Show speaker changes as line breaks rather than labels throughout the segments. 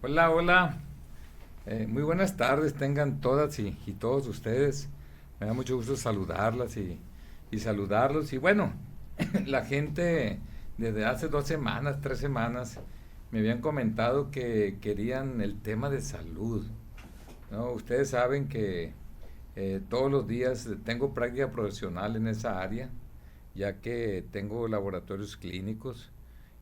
Hola, hola. Muy buenas tardes tengan todas y todos ustedes. Me da mucho gusto saludarlas y saludarlos. Y bueno, la gente desde hace 2 semanas, 3 semanas, me habían comentado que querían el tema de salud, ¿no? Ustedes saben que todos los días tengo práctica profesional en esa área, ya que tengo laboratorios clínicos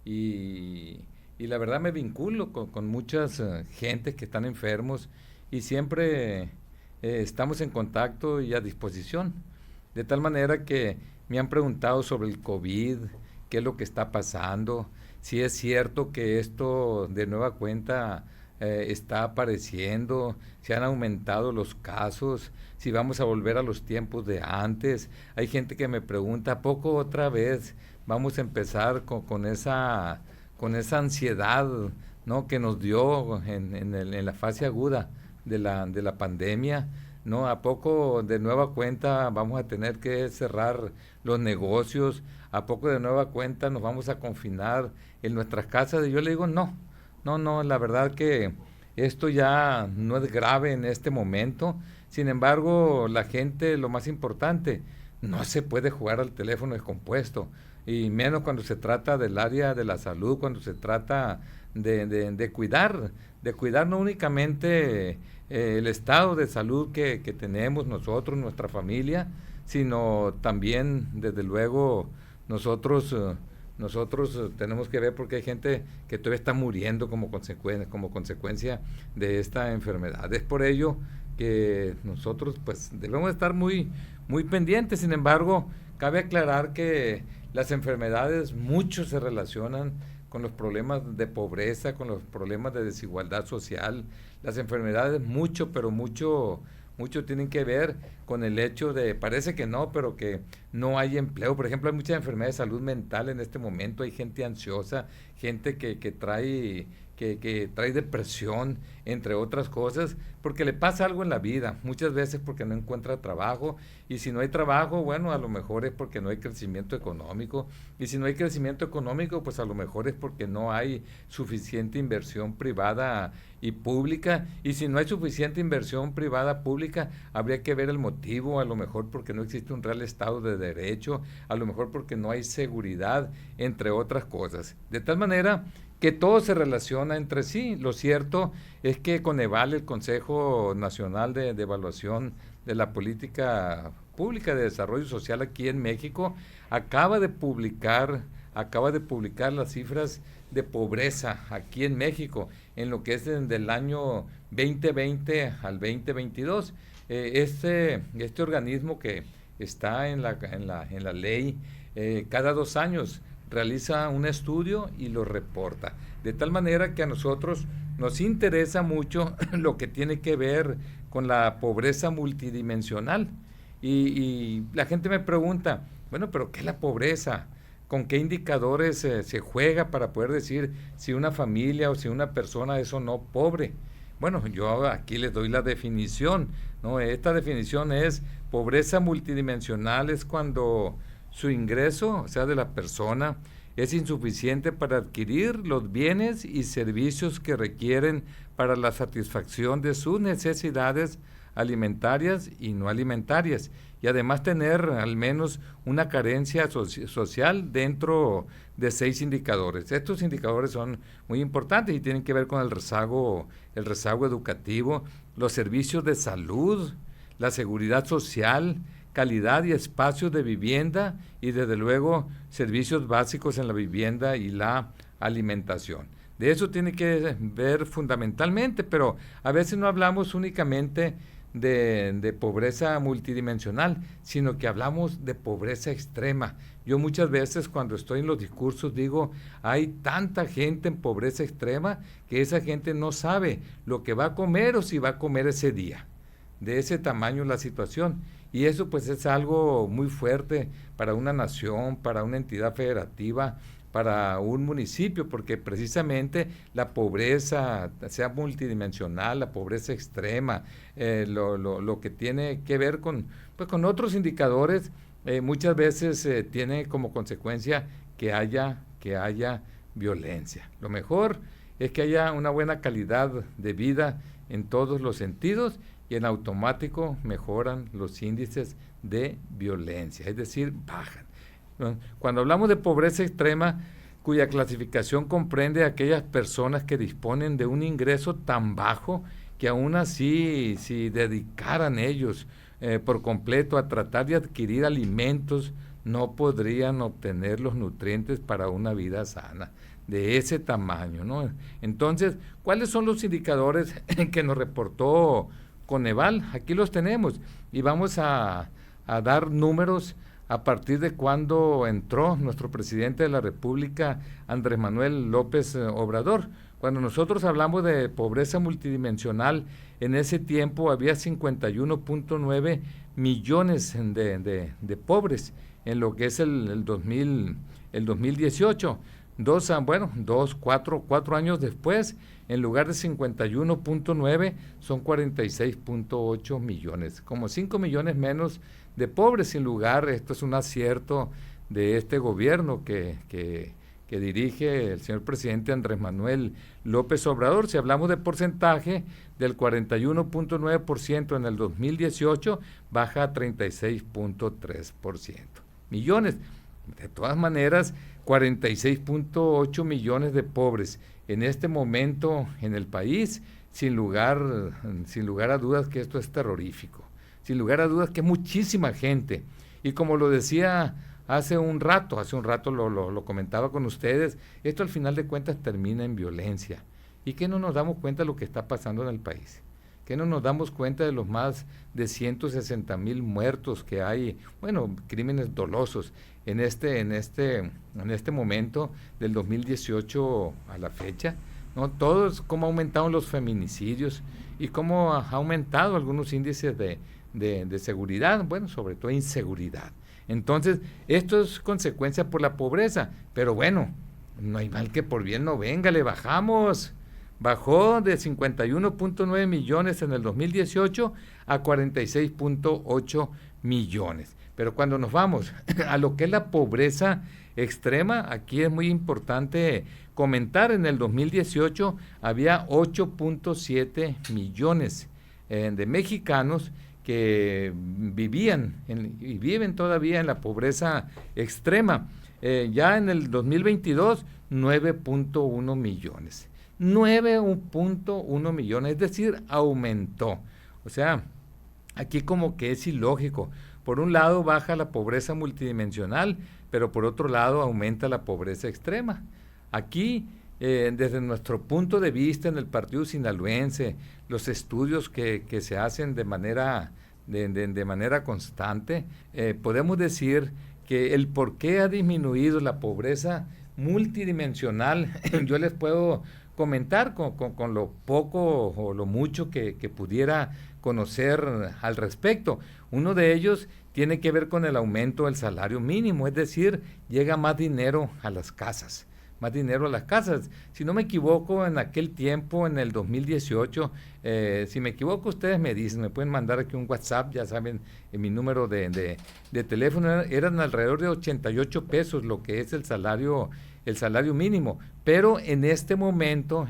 y, y la verdad me vinculo con muchas gentes que están enfermos y siempre estamos en contacto y a disposición. De tal manera que me han preguntado sobre el COVID, qué es lo que está pasando, si es cierto que esto de nueva cuenta está apareciendo, si han aumentado los casos, si vamos a volver a los tiempos de antes. Hay gente que me pregunta, ¿a poco otra vez vamos a empezar con esa ansiedad, ¿no?, que nos dio en la fase aguda de la pandemia? ¿No? ¿A poco de nueva cuenta vamos a tener que cerrar los negocios? ¿A poco de nueva cuenta nos vamos a confinar en nuestras casas? Y yo le digo, no, no, no, la verdad que esto ya no es grave en este momento. Sin embargo, la gente, lo más importante, no se puede jugar al teléfono descompuesto. Y menos cuando se trata del área de la salud, cuando se trata de cuidar no únicamente el estado de salud que tenemos nosotros, nuestra familia, sino también, desde luego, nosotros tenemos que ver porque hay gente que todavía está muriendo como consecuencia de esta enfermedad. Es por ello que nosotros pues debemos estar muy, muy pendientes. Sin embargo, cabe aclarar que las enfermedades mucho se relacionan con los problemas de pobreza, con los problemas de desigualdad social. Las enfermedades mucho, pero mucho, mucho tienen que ver con el hecho de, parece que no, pero que no hay empleo. Por ejemplo, hay muchas enfermedades de salud mental en este momento. Hay gente ansiosa, gente que trae depresión, entre otras cosas, porque le pasa algo en la vida, muchas veces porque no encuentra trabajo, y si no hay trabajo, bueno, a lo mejor es porque no hay crecimiento económico, y si no hay crecimiento económico, pues a lo mejor es porque no hay suficiente inversión privada y pública, y si no hay suficiente inversión privada pública, habría que ver el motivo, a lo mejor porque no existe un real Estado de Derecho, a lo mejor porque no hay seguridad, entre otras cosas. De tal manera que todo se relaciona entre sí. Lo cierto es que Coneval, el Consejo Nacional de Evaluación de la Política Pública de Desarrollo Social aquí en México, acaba de publicar, acaba de publicar las cifras de pobreza aquí en México en lo que es del año 2020 al 2022. Este organismo que está en la ley, cada 2 años realiza un estudio y lo reporta. De tal manera que a nosotros nos interesa mucho lo que tiene que ver con la pobreza multidimensional. Y la gente me pregunta, bueno, pero ¿qué es la pobreza? ¿Con qué indicadores se juega para poder decir si una familia o si una persona es o no pobre? Bueno, yo aquí les doy la definición, ¿no? Esta definición es: pobreza multidimensional es cuando su ingreso, o sea, de la persona, es insuficiente para adquirir los bienes y servicios que requieren para la satisfacción de sus necesidades alimentarias y no alimentarias, y además tener al menos una carencia social dentro de 6 indicadores. Estos indicadores son muy importantes y tienen que ver con el rezago educativo, los servicios de salud, la seguridad social, calidad y espacios de vivienda, y desde luego servicios básicos en la vivienda y la alimentación. De eso tiene que ver fundamentalmente, pero a veces no hablamos únicamente de pobreza multidimensional, sino que hablamos de pobreza extrema. Yo muchas veces cuando estoy en los discursos digo, hay tanta gente en pobreza extrema que esa gente no sabe lo que va a comer o si va a comer ese día. De ese tamaño la situación. Y eso pues es algo muy fuerte para una nación, para una entidad federativa, para un municipio, porque precisamente la pobreza, sea multidimensional, la pobreza extrema, lo que tiene que ver con otros indicadores, muchas veces tiene como consecuencia que haya violencia. Lo mejor es que haya una buena calidad de vida en todos los sentidos y en automático mejoran los índices de violencia, es decir, bajan. Cuando hablamos de pobreza extrema, cuya clasificación comprende a aquellas personas que disponen de un ingreso tan bajo que aún así, si dedicaran ellos por completo a tratar de adquirir alimentos, no podrían obtener los nutrientes para una vida sana, de ese tamaño, ¿no? Entonces, ¿cuáles son los indicadores que nos reportó Coneval? Aquí los tenemos y vamos a dar números a partir de cuando entró nuestro presidente de la República, Andrés Manuel López Obrador. Cuando nosotros hablamos de pobreza multidimensional, en ese tiempo había 51.9 millones de pobres en lo que es el 2018. Cuatro años después, en lugar de 51.9, son 46.8 millones, como 5 millones menos de pobres. Sin lugar, esto es un acierto de este gobierno que dirige el señor presidente Andrés Manuel López Obrador. Si hablamos de porcentaje, del 41.9% en el 2018, baja a 36.3%. Millones. De todas maneras, 46.8 millones de pobres en este momento en el país, sin lugar a dudas que esto es terrorífico, sin lugar a dudas que es muchísima gente. Y como lo decía hace un rato lo comentaba con ustedes, esto al final de cuentas termina en violencia. ¿Y qué no nos damos cuenta de lo que está pasando en el país? ¿Qué no nos damos cuenta de los más de 160,000 muertos que hay? Bueno, crímenes dolosos en este momento del 2018 a la fecha, ¿no? Todos, cómo aumentaron los feminicidios y cómo ha aumentado algunos índices de seguridad, bueno, sobre todo inseguridad. Entonces, esto es consecuencia por la pobreza, pero bueno, no hay mal que por bien no venga, le bajamos. Bajó de 51.9 millones en el 2018 a 46.8 millones. Pero cuando nos vamos a lo que es la pobreza extrema, aquí es muy importante comentar, en el 2018 había 8.7 millones de mexicanos que vivían y viven todavía en la pobreza extrema. Ya en el 2022, 9.1 millones. 9.1 millones, es decir, aumentó. O sea, aquí como que es ilógico. Por un lado baja la pobreza multidimensional, pero por otro lado aumenta la pobreza extrema. Aquí, desde nuestro punto de vista en el Partido Sinaloense, los estudios que se hacen de manera constante, podemos decir que el por qué ha disminuido la pobreza multidimensional, yo les puedo comentar con lo poco o lo mucho que pudiera conocer al respecto. Uno de ellos tiene que ver con el aumento del salario mínimo, es decir, llega más dinero a las casas. Más dinero a las casas. Si no me equivoco, en aquel tiempo, en el 2018, si me equivoco, ustedes me dicen, me pueden mandar aquí un WhatsApp, ya saben, en mi número de teléfono, eran alrededor de 88 pesos lo que es el salario mínimo, pero en este momento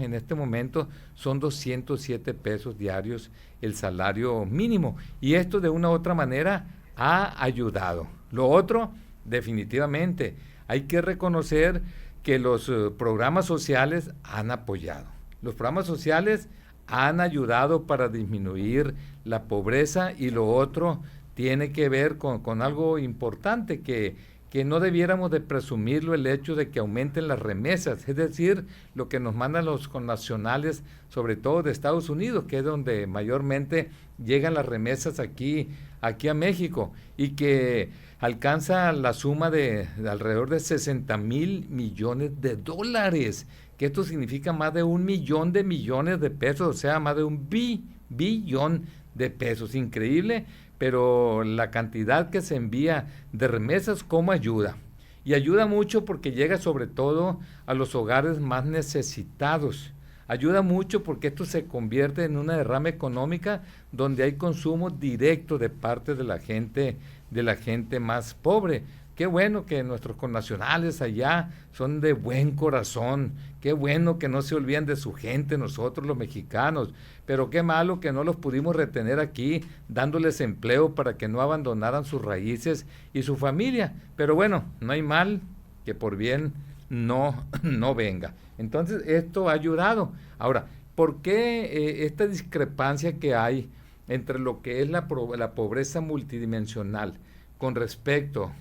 son 207 pesos diarios el salario mínimo, y esto de una u otra manera ha ayudado. Lo otro, definitivamente, hay que reconocer que los programas sociales han apoyado. Los programas sociales han ayudado para disminuir la pobreza, y lo otro tiene que ver con algo importante que no debiéramos de presumirlo, el hecho de que aumenten las remesas, es decir, lo que nos mandan los connacionales, sobre todo de Estados Unidos, que es donde mayormente llegan las remesas aquí a México, y que alcanza la suma de alrededor de 60,000 millones de dólares, que esto significa más de 1,000,000 de millones de pesos, o sea, más de un billón de pesos. Increíble, pero la cantidad que se envía de remesas, ¿cómo ayuda? Y ayuda mucho porque llega sobre todo a los hogares más necesitados. Ayuda mucho porque esto se convierte en una derrama económica donde hay consumo directo de parte de la gente más pobre. qué bueno que nuestros connacionales allá son de buen corazón, qué bueno que no se olvidan de su gente, nosotros los mexicanos, pero qué malo que no los pudimos retener aquí, dándoles empleo para que no abandonaran sus raíces y su familia. Pero bueno, no hay mal que por bien no venga. Entonces, esto ha ayudado. Ahora, ¿por qué esta discrepancia que hay entre lo que es la pobreza multidimensional con respecto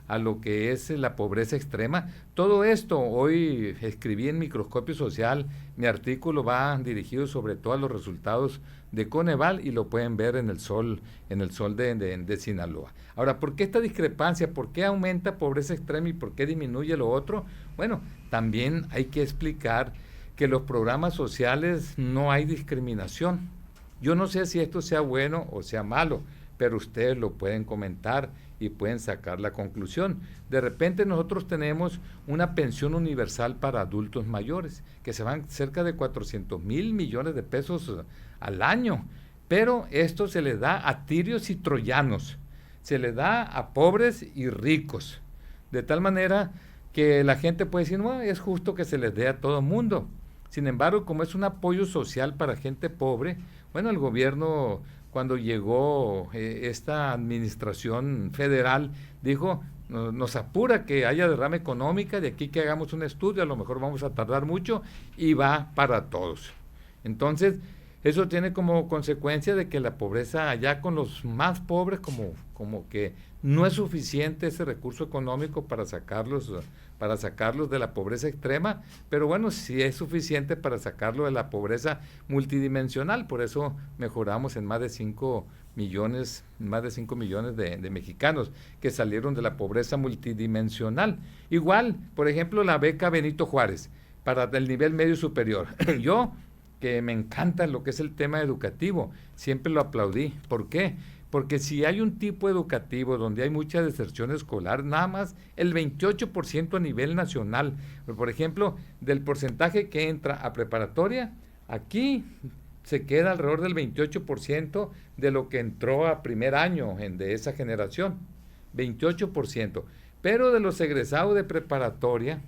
a lo que es la pobreza extrema? Todo esto hoy escribí en Microscopio Social, mi artículo va dirigido sobre todo a los resultados de Coneval y lo pueden ver en el Sol de Sinaloa. Ahora, ¿por qué esta discrepancia? ¿Por qué aumenta pobreza extrema y por qué disminuye lo otro? Bueno, también hay que explicar que los programas sociales no hay discriminación. Yo no sé si esto sea bueno o sea malo, pero ustedes lo pueden comentar y pueden sacar la conclusión. De repente nosotros tenemos una pensión universal para adultos mayores, que se van cerca de 400,000 millones de pesos al año, pero esto se le da a tirios y troyanos, se le da a pobres y ricos, de tal manera que la gente puede decir, no, es justo que se les dé a todo mundo. Sin embargo, como es un apoyo social para gente pobre, bueno, el gobierno, cuando llegó esta administración federal, dijo, nos apura que haya derrama económica, de aquí que hagamos un estudio, a lo mejor vamos a tardar mucho, y va para todos. Entonces, eso tiene como consecuencia de que la pobreza allá con los más pobres, como que no es suficiente ese recurso económico para sacarlos de la pobreza extrema, pero bueno, sí es suficiente para sacarlo de la pobreza multidimensional. Por eso mejoramos en más de 5 millones de mexicanos que salieron de la pobreza multidimensional. Igual, por ejemplo, la beca Benito Juárez para el nivel medio superior. Yo, que me encanta lo que es el tema educativo, siempre lo aplaudí. ¿Por qué? Porque si hay un tipo educativo donde hay mucha deserción escolar, nada más el 28% a nivel nacional. Por ejemplo, del porcentaje que entra a preparatoria, aquí se queda alrededor del 28% de lo que entró a primer año de esa generación. 28%. Pero de los egresados de preparatoria,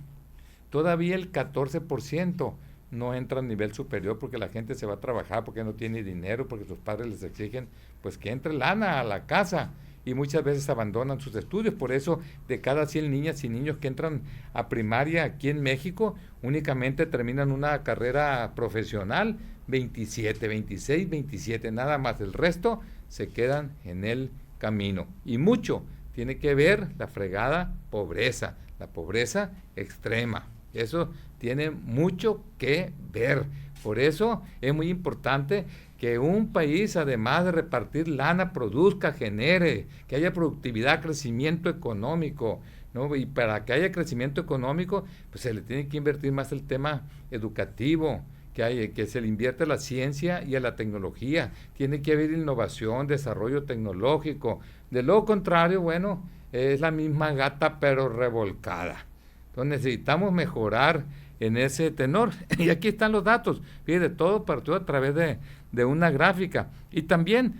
todavía el 14% no entra a nivel superior porque la gente se va a trabajar, porque no tiene dinero, porque sus padres les exigen pues que entre lana a la casa y muchas veces abandonan sus estudios. Por eso, de cada 100 niñas y niños que entran a primaria aquí en México, únicamente terminan una carrera profesional, 27, 26, 27, nada más. El resto se quedan en el camino. Y mucho tiene que ver la fregada pobreza, la pobreza extrema. Eso tiene mucho que ver. Por eso es muy importante que un país, además de repartir lana, produzca, genere, que haya productividad, crecimiento económico, ¿no? Y para que haya crecimiento económico, pues se le tiene que invertir más el tema educativo, que se le invierte a la ciencia y a la tecnología. Tiene que haber innovación, desarrollo tecnológico. De lo contrario, bueno, es la misma gata pero revolcada. Entonces necesitamos mejorar en ese tenor. Y aquí están los datos. Fíjate, todo partió a través de una gráfica. Y también,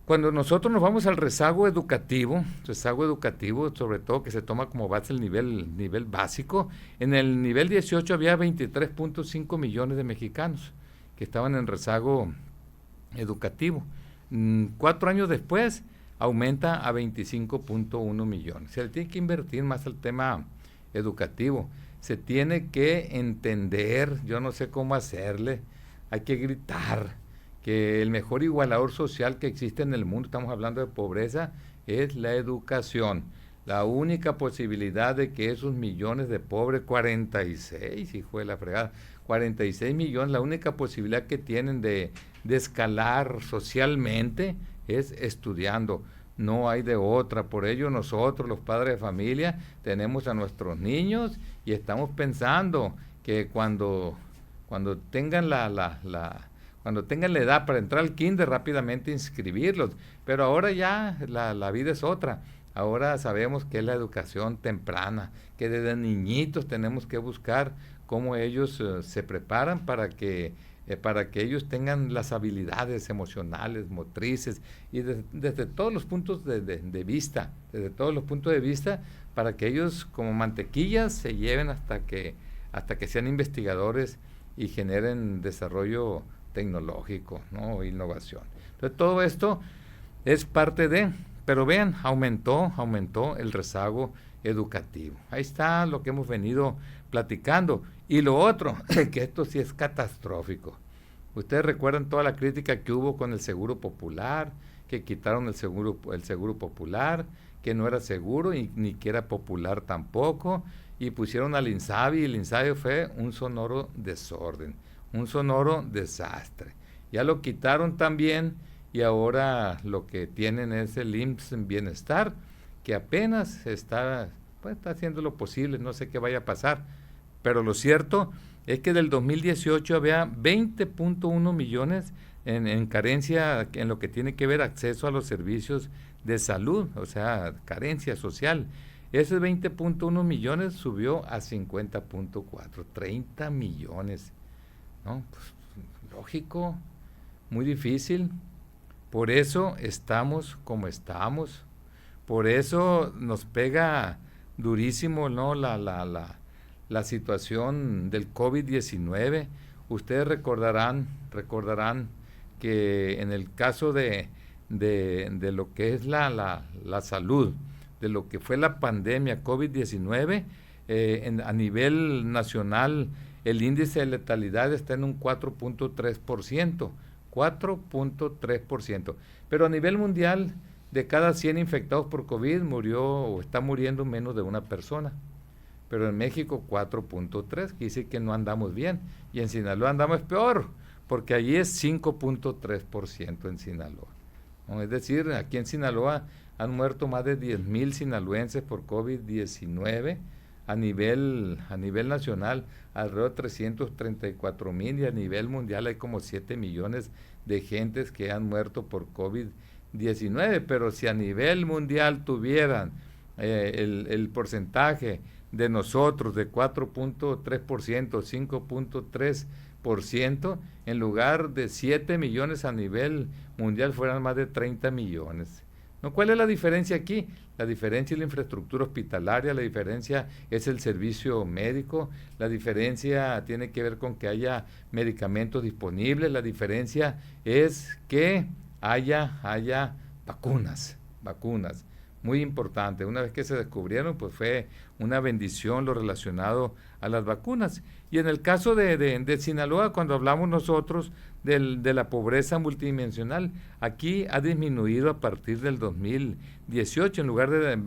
cuando nosotros nos vamos al rezago educativo, sobre todo que se toma como base el nivel básico, en el nivel 18 había 23.5 millones de mexicanos que estaban en rezago educativo. 4 años después, aumenta a 25.1 millones. Se le tiene que invertir más al tema educativo. Se tiene que entender, yo no sé cómo hacerle, hay que gritar que el mejor igualador social que existe en el mundo, estamos hablando de pobreza, es la educación. La única posibilidad de que esos millones de pobres, 46, hijo de la fregada, 46 millones, la única posibilidad que tienen de escalar socialmente es estudiando. No hay de otra. Por ello nosotros, los padres de familia, tenemos a nuestros niños y estamos pensando que cuando tengan cuando tengan la edad para entrar al kinder, rápidamente inscribirlos. Pero ahora ya la vida es otra. Ahora sabemos que es la educación temprana, que desde niñitos tenemos que buscar cómo ellos se preparan para que para que ellos tengan las habilidades emocionales, motrices, y desde todos los puntos de vista, desde todos los puntos de vista, para que ellos como mantequillas se lleven hasta que sean investigadores y generen desarrollo tecnológico, ¿no? Innovación. Entonces todo esto es parte de, pero vean, aumentó el rezago educativo. Ahí está lo que hemos venido platicando. Y lo otro, que esto sí es catastrófico. Ustedes recuerdan toda la crítica que hubo con el Seguro Popular, que quitaron el seguro popular, que no era seguro y ni que era popular tampoco, y pusieron al INSABI, y el INSABI fue un sonoro desorden, un sonoro desastre. Ya lo quitaron también, y ahora lo que tienen es el IMSS en Bienestar, que apenas está haciendo lo posible, no sé qué vaya a pasar, pero lo cierto es que del 2018 había 20.1 millones en carencia en lo que tiene que ver acceso a los servicios de salud, o sea, carencia social. Ese 20.1 millones subió a 50.4, 30 millones, ¿no? Pues, lógico, muy difícil. Por eso estamos como estamos. Por eso nos pega durísimo, ¿no? La situación del COVID-19. Ustedes recordarán que en el caso de lo que es la salud, de lo que fue la pandemia COVID-19, a nivel nacional el índice de letalidad está en un 4.3%, 4.3%. Pero a nivel mundial, de cada 100 infectados por COVID murió o está muriendo menos de una persona. Pero en México 4.3, que dice que no andamos bien. Y en Sinaloa andamos peor, porque allí es 5.3% en Sinaloa, ¿no? Es decir, aquí en Sinaloa han muerto más de 10,000 sinaloenses por COVID-19. A nivel nacional, alrededor de 334,000, y a nivel mundial hay como 7 millones de gentes que han muerto por COVID-19. Pero si a nivel mundial tuvieran el porcentaje de nosotros de 4.3%, 5.3%, en lugar de 7 millones a nivel mundial fueran más de 30 millones. ¿No? ¿Cuál es la diferencia aquí? La diferencia es la infraestructura hospitalaria, la diferencia es el servicio médico, la diferencia tiene que ver con que haya medicamentos disponibles, la diferencia es que haya vacunas. Muy importante. Una vez que se descubrieron, pues fue una bendición lo relacionado a las vacunas. Y en el caso de Sinaloa, cuando hablamos nosotros de la pobreza multidimensional, aquí ha disminuido a partir del 2018, en lugar de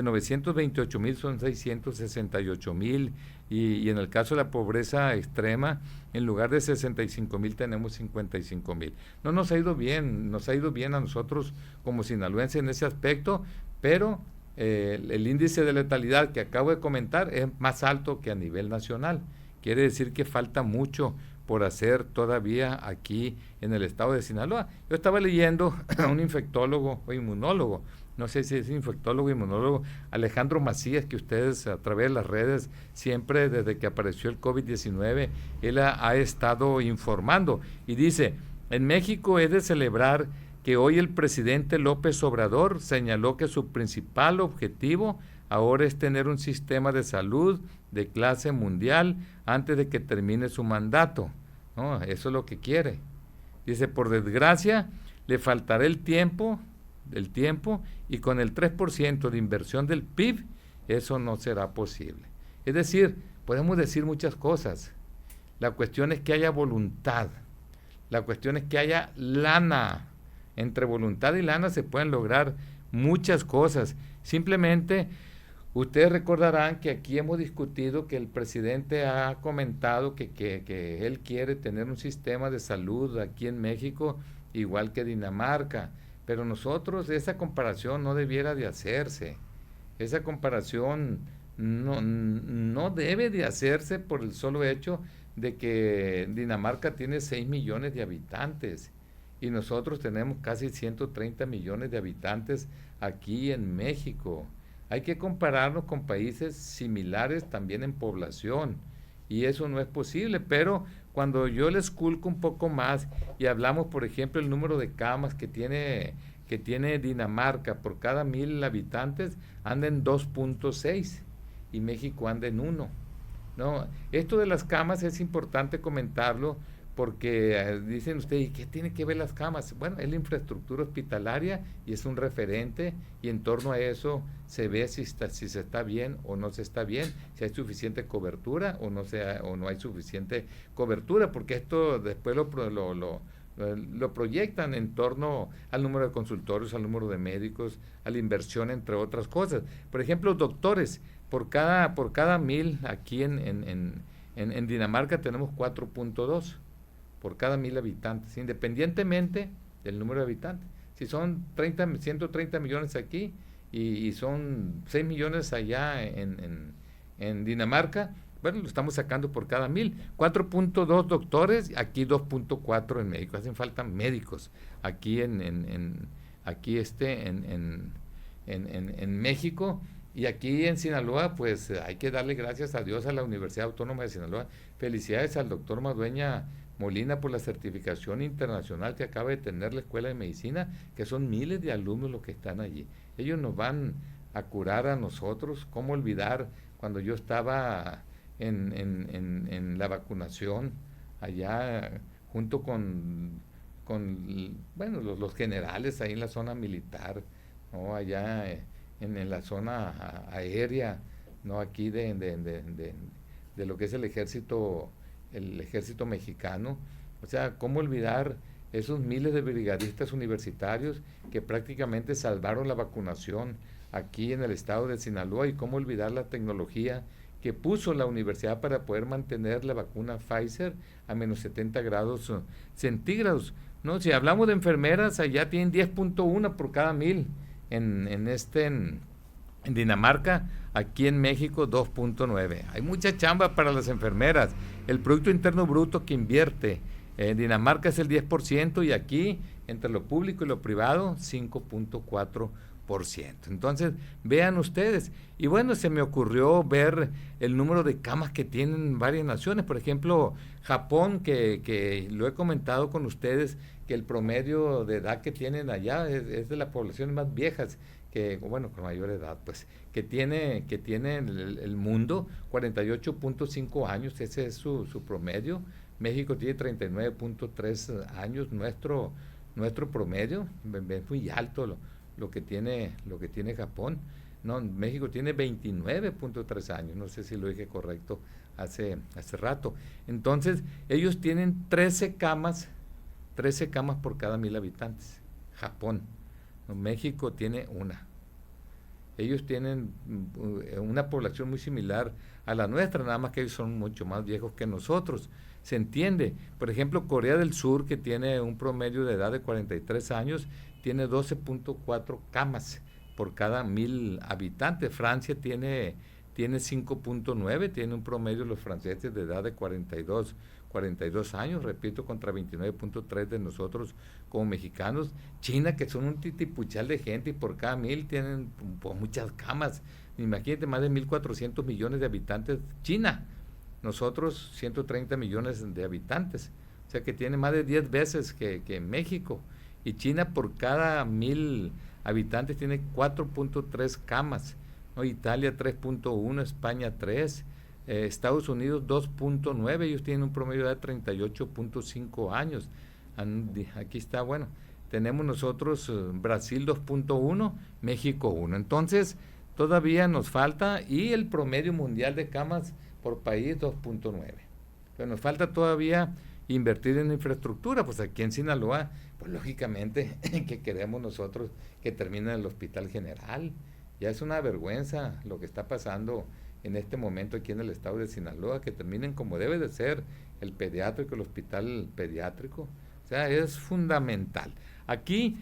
928,000 son 668,000, y en el caso de la pobreza extrema, en lugar de 65,000 tenemos 55,000. No nos ha ido bien, a nosotros como sinaloenses en ese aspecto, pero el índice de letalidad que acabo de comentar es más alto que a nivel nacional. Quiere decir que falta mucho por hacer todavía aquí en el estado de Sinaloa. Yo estaba leyendo a un infectólogo o inmunólogo, no sé si es infectólogo o inmunólogo, Alejandro Macías, que ustedes a través de las redes, siempre desde que apareció el COVID-19, él ha estado informando, y dice: en México es de celebrar que hoy el presidente López Obrador señaló que su principal objetivo ahora es tener un sistema de salud de clase mundial antes de que termine su mandato, ¿no? Eso es lo que quiere. Dice: por desgracia, le faltará el tiempo, y con el 3% de inversión del PIB, eso no será posible. Es decir, podemos decir muchas cosas. La cuestión es que haya voluntad. La cuestión es que haya lana. Entre voluntad y lana se pueden lograr muchas cosas. Simplemente, ustedes recordarán que aquí hemos discutido que el presidente ha comentado que él quiere tener un sistema de salud aquí en México igual que Dinamarca. Pero nosotros, esa comparación no debiera de hacerse. Esa comparación no debe de hacerse por el solo hecho de que Dinamarca tiene 6 millones de habitantes y nosotros tenemos casi 130 millones de habitantes aquí en México. Hay que compararnos con países similares también en población, y eso no es posible, pero cuando yo le esculco un poco más y hablamos, por ejemplo, el número de camas que tiene Dinamarca por cada 1,000 habitantes, anda en 2.6 y México anda en 1. ¿No? Esto de las camas es importante comentarlo porque dicen ustedes, ¿y qué tiene que ver las camas? Bueno, es la infraestructura hospitalaria y es un referente y en torno a eso se ve si se está bien o no se está bien, si hay suficiente cobertura o no hay suficiente cobertura, porque esto después lo proyectan en torno al número de consultorios, al número de médicos, a la inversión, entre otras cosas. Por ejemplo, doctores, por cada 1,000 aquí en Dinamarca tenemos 4.2 por cada 1,000 habitantes, independientemente del número de habitantes. Si son 130 millones aquí y son 6 millones allá en Dinamarca, bueno, lo estamos sacando por cada 1,000. 4.2 doctores, aquí 2.4 en México. Hacen falta médicos aquí en México. Y aquí en Sinaloa, pues hay que darle gracias a Dios a la Universidad Autónoma de Sinaloa. Felicidades al doctor Madueña Molina por la certificación internacional que acaba de tener la Escuela de Medicina, que son miles de alumnos los que están allí. Ellos nos van a curar a nosotros. ¿Cómo olvidar cuando yo estaba en la vacunación allá junto con bueno, los generales ahí en la zona militar, ¿no? Allá en la zona aérea, ¿no? Aquí de lo que es el ejército mexicano. O sea, ¿cómo olvidar esos miles de brigadistas universitarios que prácticamente salvaron la vacunación aquí en el estado de Sinaloa? Y cómo olvidar la tecnología que puso la universidad para poder mantener la vacuna Pfizer a menos 70 grados centígrados, ¿no? Si hablamos de enfermeras, allá tienen 10.1 por cada 1,000 en Dinamarca. Aquí en México 2.9. Hay mucha chamba para las enfermeras. El Producto Interno Bruto que invierte en Dinamarca es el 10% y aquí, entre lo público y lo privado, 5.4%. Entonces, vean ustedes. Y bueno, se me ocurrió ver el número de camas que tienen varias naciones. Por ejemplo, Japón, que lo he comentado con ustedes, que el promedio de edad que tienen allá es de las poblaciones más viejas, bueno, con mayor edad, pues, que tiene el mundo, 48.5 años, ese es su promedio. México tiene 39.3 años, nuestro promedio, es muy alto lo que tiene Japón. No, México tiene 29.3 años, no sé si lo dije correcto hace rato. Entonces, ellos tienen 13 camas por cada 1,000 habitantes. Japón. No, México tiene una. Ellos tienen una población muy similar a la nuestra, nada más que ellos son mucho más viejos que nosotros. Se entiende. Por ejemplo, Corea del Sur, que tiene un promedio de edad de 43 años, tiene 12.4 camas por cada 1,000 habitantes. Francia tiene 5.9, tiene un promedio los franceses de edad de 42 años, repito, contra 29.3 de nosotros como mexicanos. China, que son un titipuchal de gente y por cada 1,000 tienen pues, muchas camas. Imagínate, más de 1,400 millones de habitantes China. Nosotros 130 millones de habitantes. O sea que tiene más de 10 veces que México. Y China por cada 1,000 habitantes tiene 4.3 camas, ¿no? Italia 3.1, España 3, Estados Unidos 2.9, ellos tienen un promedio de 38.5 años. Aquí está, bueno, tenemos nosotros Brasil 2.1, México 1. Entonces, todavía nos falta, y el promedio mundial de camas por país 2.9. Pero nos falta todavía invertir en infraestructura, pues aquí en Sinaloa, pues lógicamente que queremos nosotros que termine el Hospital General. Ya es una vergüenza lo que está pasando en este momento aquí en el estado de Sinaloa, que terminen como debe de ser el pediátrico, el hospital pediátrico. O sea, es fundamental. Aquí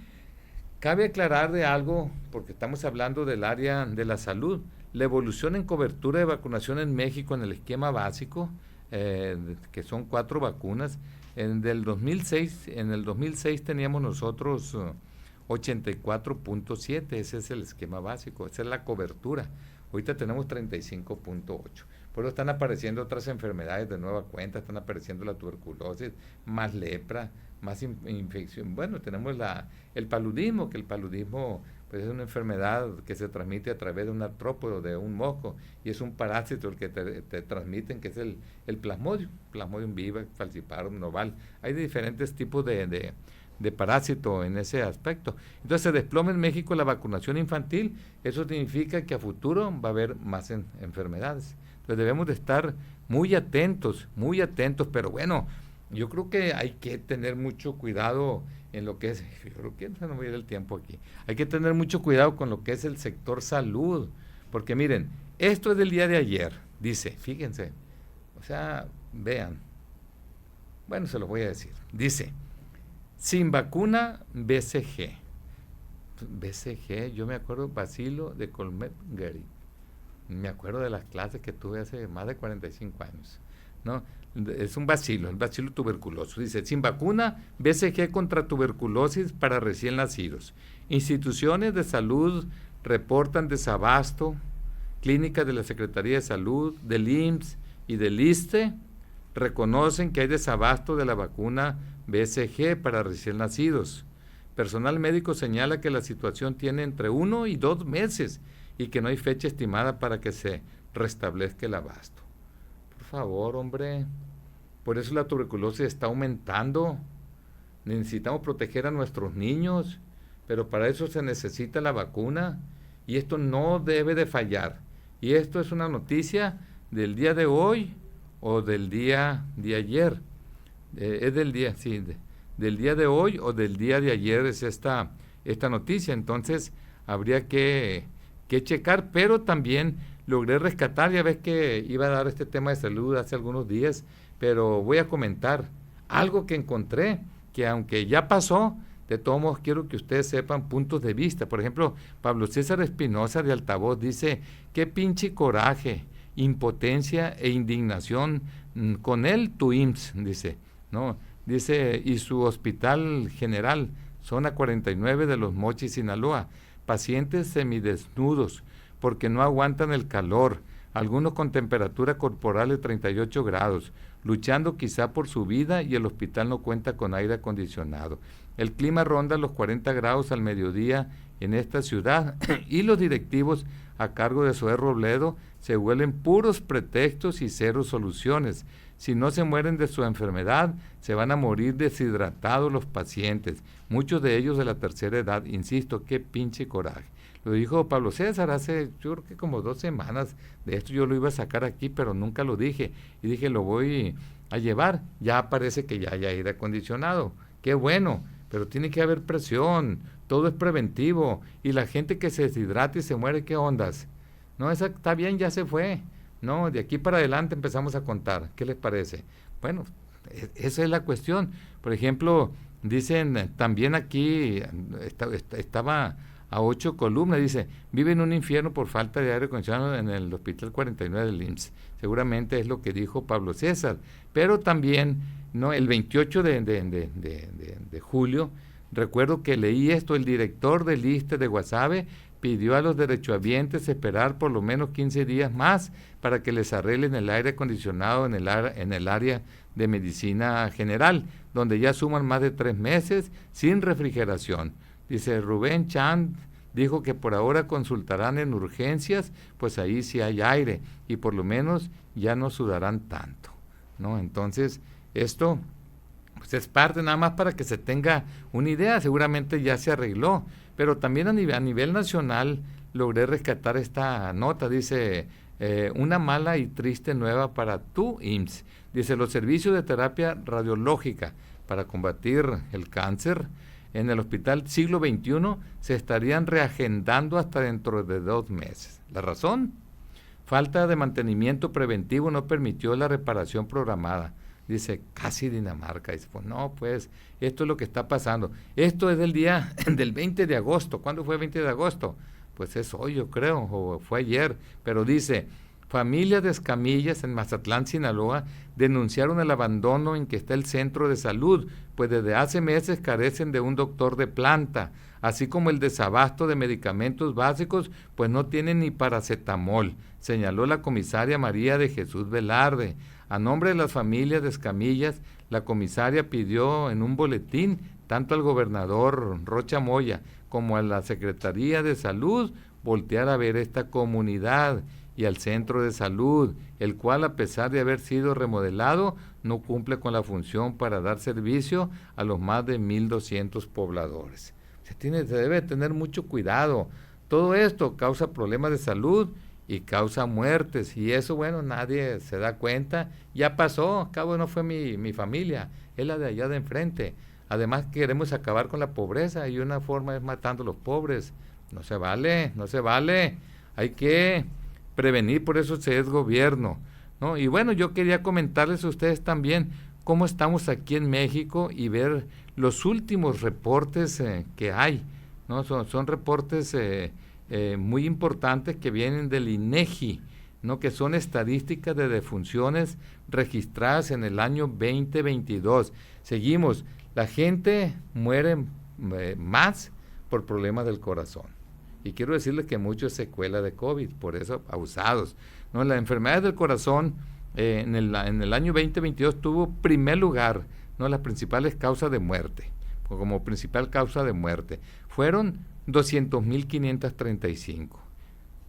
cabe aclarar de algo, porque estamos hablando del área de la salud. La evolución en cobertura de vacunación en México en el esquema básico, que son 4 vacunas. En el 2006 teníamos nosotros 84.7, ese es el esquema básico, esa es la cobertura. ahorita tenemos 35.8. Por eso están apareciendo otras enfermedades de nueva cuenta, están apareciendo la tuberculosis, más lepra, más infección. Bueno, tenemos el paludismo, que el paludismo pues es una enfermedad que se transmite a través de un artrópodo, de un mosco, y es un parásito el que te transmiten, que es el Plasmodium vivax, falciparum, noval. Hay diferentes tipos de parásito en ese aspecto. Entonces se desploma en México la vacunación infantil, eso significa que a futuro va a haber más enfermedades. Entonces debemos de estar muy atentos, pero bueno, yo creo que hay que tener mucho cuidado en lo que es, yo creo que no voy a ir el tiempo aquí, hay que tener mucho cuidado con lo que es el sector salud, porque miren, esto es del día de ayer, dice, fíjense, o sea, vean, bueno, se los voy a decir, dice, sin vacuna BCG, yo me acuerdo, bacilo de Colmet-Guerin, me acuerdo de las clases que tuve hace más de 45 años, ¿no? Es un bacilo, el bacilo tuberculoso. Dice, sin vacuna, BCG contra tuberculosis para recién nacidos. Instituciones de salud reportan desabasto, clínicas de la Secretaría de Salud, del IMSS y del ISSSTE reconocen que hay desabasto de la vacuna BCG para recién nacidos. Personal médico señala que la situación tiene entre 1 y 2 meses y que no hay fecha estimada para que se restablezca el abasto. Por favor, hombre, por eso la tuberculosis está aumentando. Necesitamos proteger a nuestros niños, pero para eso se necesita la vacuna y esto no debe de fallar. Y esto es una noticia del día de hoy o del día de ayer. Es del día, sí, del día de hoy o del día de ayer es esta noticia. Entonces habría que checar, pero también logré rescatar, ya ves que iba a dar este tema de salud hace algunos días, pero voy a comentar algo que encontré, que aunque ya pasó, de todos modos quiero que ustedes sepan puntos de vista. Por ejemplo, Pablo César Espinosa de Altavoz dice, qué pinche coraje, impotencia e indignación con él tu IMSS, dice, ¿no? Dice, y su hospital general, zona 49 de Los Mochis, Sinaloa, pacientes semidesnudos, porque no aguantan el calor, algunos con temperatura corporal de 38 grados, luchando quizá por su vida y el hospital no cuenta con aire acondicionado. El clima ronda los 40 grados al mediodía en esta ciudad y los directivos a cargo de Zoé Robledo se huelen puros pretextos y cero soluciones. Si no se mueren de su enfermedad, se van a morir deshidratados los pacientes, muchos de ellos de la tercera edad. Insisto, qué pinche coraje. Lo dijo Pablo César hace, yo creo que como 2 semanas, de esto yo lo iba a sacar aquí, pero nunca lo dije. Y dije, lo voy a llevar. Ya parece que ya hay aire acondicionado. Qué bueno, pero tiene que haber presión. Todo es preventivo. Y la gente que se deshidrata y se muere, ¿qué ondas? No, esa está bien, ya se fue. No, de aquí para adelante empezamos a contar. ¿Qué les parece? Bueno, esa es la cuestión. Por ejemplo, dicen también aquí, estaba a 8 columnas, dice, vive en un infierno por falta de aire acondicionado en el hospital 49 del IMSS. Seguramente es lo que dijo Pablo César. Pero también, no, el 28 de julio, recuerdo que leí esto, el director del ISSSTE de Guasave pidió a los derechohabientes esperar por lo menos 15 días más para que les arreglen el aire acondicionado en el área de medicina general, donde ya suman más de 3 meses sin refrigeración. Dice, Rubén Chand dijo que por ahora consultarán en urgencias, pues ahí sí hay aire y por lo menos ya no sudarán tanto, ¿no? Entonces, esto pues es parte nada más para que se tenga una idea, seguramente ya se arregló, pero también a nivel nacional logré rescatar esta nota, dice, una mala y triste nueva para tu IMSS, dice, los servicios de terapia radiológica para combatir el cáncer en el Hospital Siglo XXI se estarían reagendando hasta dentro de 2 meses. ¿La razón? Falta de mantenimiento preventivo no permitió la reparación programada. Dice, casi Dinamarca. Dice, pues no, pues, esto es lo que está pasando. Esto es del 20 de agosto. ¿Cuándo fue el 20 de agosto? Pues es hoy, yo creo, o fue ayer. Pero dice, Familias de Escamillas en Mazatlán, Sinaloa, denunciaron el abandono en que está el centro de salud, pues desde hace meses carecen de un doctor de planta, así como el desabasto de medicamentos básicos, pues no tienen ni paracetamol, señaló la comisaria María de Jesús Velarde. A nombre de las familias de Escamillas, la comisaria pidió en un boletín tanto al gobernador Rocha Moya como a la Secretaría de Salud voltear a ver esta comunidad y al centro de salud, el cual, a pesar de haber sido remodelado, no cumple con la función para dar servicio a los más de 1,200 pobladores. Se debe tener mucho cuidado. Todo esto causa problemas de salud y causa muertes, y eso, bueno, nadie se da cuenta. Ya pasó, a cabo no fue mi familia, es la de allá de enfrente. Además, queremos acabar con la pobreza y una forma es matando a los pobres. No se vale, no se vale. Hay que prevenir, por eso se es gobierno, ¿no? Y bueno, yo quería comentarles a ustedes también cómo estamos aquí en México y ver los últimos reportes que hay, ¿no? Son reportes muy importantes que vienen del INEGI, ¿no? Que son estadísticas de defunciones registradas en el año 2022. Seguimos, la gente muere más por problemas del corazón. Y quiero decirles que mucho es secuela de COVID, por eso abusados, ¿no? La enfermedad del corazón en el año 2022 tuvo primer lugar, ¿no? Las principales causas de muerte, como principal causa de muerte, fueron 200,535.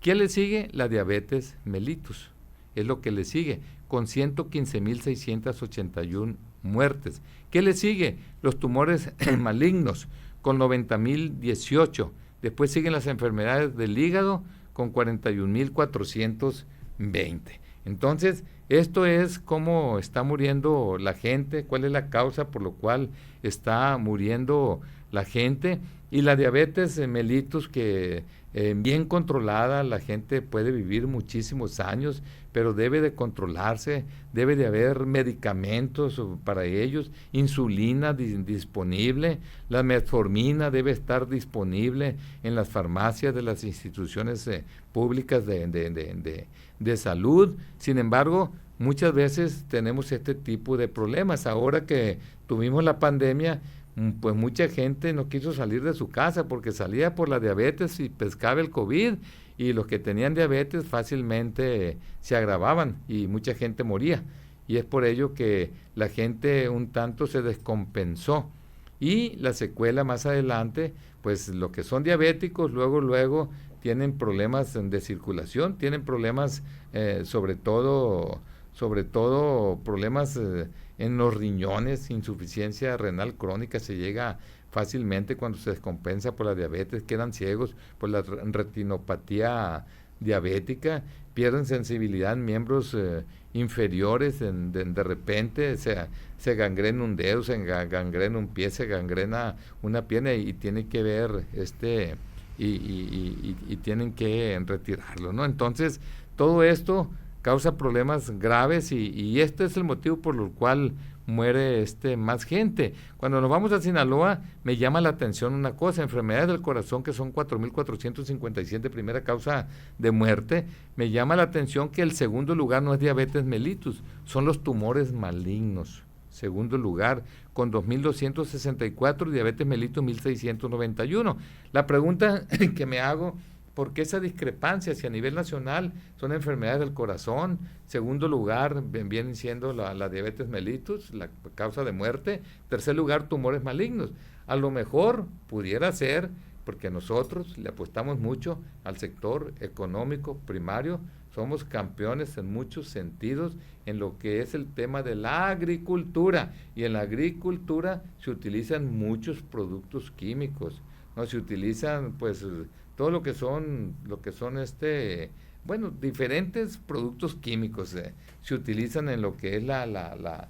¿Qué le sigue? La diabetes mellitus, es lo que le sigue, con 115,681 muertes. ¿Qué le sigue? Los tumores malignos, con 90,018. Después siguen las enfermedades del hígado con 41,420. Entonces, esto es cómo está muriendo la gente, cuál es la causa por lo cual está muriendo la gente. Y la diabetes mellitus, que bien controlada, la gente puede vivir muchísimos años, pero debe de controlarse, debe de haber medicamentos para ellos, insulina disponible, la metformina debe estar disponible en las farmacias de las instituciones públicas de salud. Sin embargo, muchas veces tenemos este tipo de problemas. Ahora que tuvimos la pandemia, pues mucha gente no quiso salir de su casa porque salía por la diabetes y pescaba el COVID, y los que tenían diabetes fácilmente se agravaban y mucha gente moría. Y es por ello que la gente un tanto se descompensó. Y la secuela más adelante, pues los que son diabéticos luego tienen problemas de circulación, tienen problemas sobre todo problemas en los riñones, insuficiencia renal crónica se llega fácilmente cuando se descompensa por la diabetes, quedan ciegos por la retinopatía diabética, pierden sensibilidad en miembros inferiores, de repente se gangrena un dedo, se gangrena un pie, se gangrena una pierna y tiene que ver y tienen que retirarlo, ¿no? Entonces, todo esto causa problemas graves y este es el motivo por el cual muere más gente. Cuando nos vamos a Sinaloa, me llama la atención una cosa: enfermedades del corazón, que son 4,457, primera causa de muerte. Me llama la atención que el segundo lugar no es diabetes mellitus, son los tumores malignos. Segundo lugar, con 2,264, diabetes mellitus 1,691. La pregunta que me hago: ¿por qué esa discrepancia si a nivel nacional son enfermedades del corazón? Segundo lugar vienen siendo la diabetes mellitus, la causa de muerte. Tercer lugar, tumores malignos. A lo mejor pudiera ser porque nosotros le apostamos mucho al sector económico primario, somos campeones en muchos sentidos en lo que es el tema de la agricultura, y en la agricultura se utilizan muchos productos químicos, ¿no? Se utilizan pues todo lo que son diferentes productos químicos se utilizan en lo que es la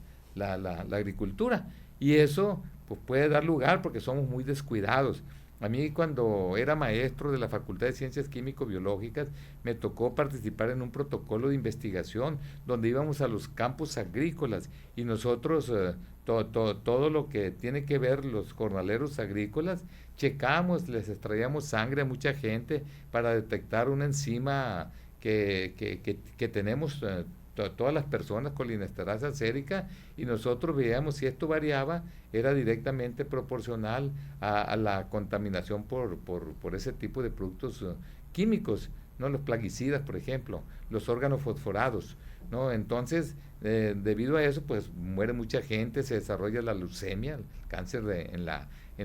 agricultura, y eso pues puede dar lugar porque somos muy descuidados. A mí, cuando era maestro de la Facultad de Ciencias Químico-Biológicas, me tocó participar en un protocolo de investigación donde íbamos a los campos agrícolas y nosotros todo lo que tiene que ver los jornaleros agrícolas, checamos, les extraíamos sangre a mucha gente para detectar una enzima que tenemos todas las personas con linesterasa sérica, y nosotros veíamos si esto variaba, era directamente proporcional a la contaminación por ese tipo de productos químicos, ¿no? Los plaguicidas, por ejemplo, los órganos fosforados, ¿no? Entonces, debido a eso, pues muere mucha gente, se desarrolla la leucemia, el cáncer en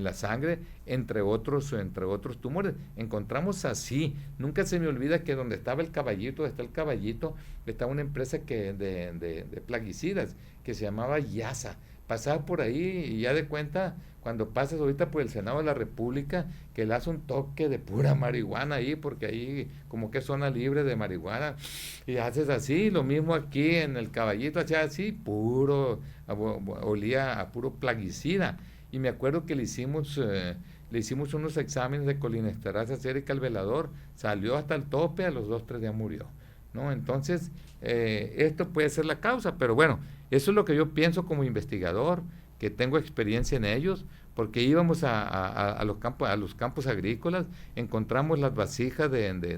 la sangre, entre otros tumores. Encontramos así, nunca se me olvida que donde estaba el caballito, estaba una empresa de plaguicidas que se llamaba Yasa. Pasaba por ahí y ya de cuenta, cuando pasas ahorita por el Senado de la República, que le hace un toque de pura marihuana ahí, porque ahí como que es zona libre de marihuana, y haces así, lo mismo aquí en el caballito, hacía así, olía a puro plaguicida. Y me acuerdo que le hicimos unos exámenes de colinesterasa sérica al velador, salió hasta el tope, a los 2, 3 días murió, ¿no? Entonces, esto puede ser la causa, pero bueno, eso es lo que yo pienso como investigador, que tengo experiencia en ellos, porque íbamos a los campos agrícolas, encontramos las vasijas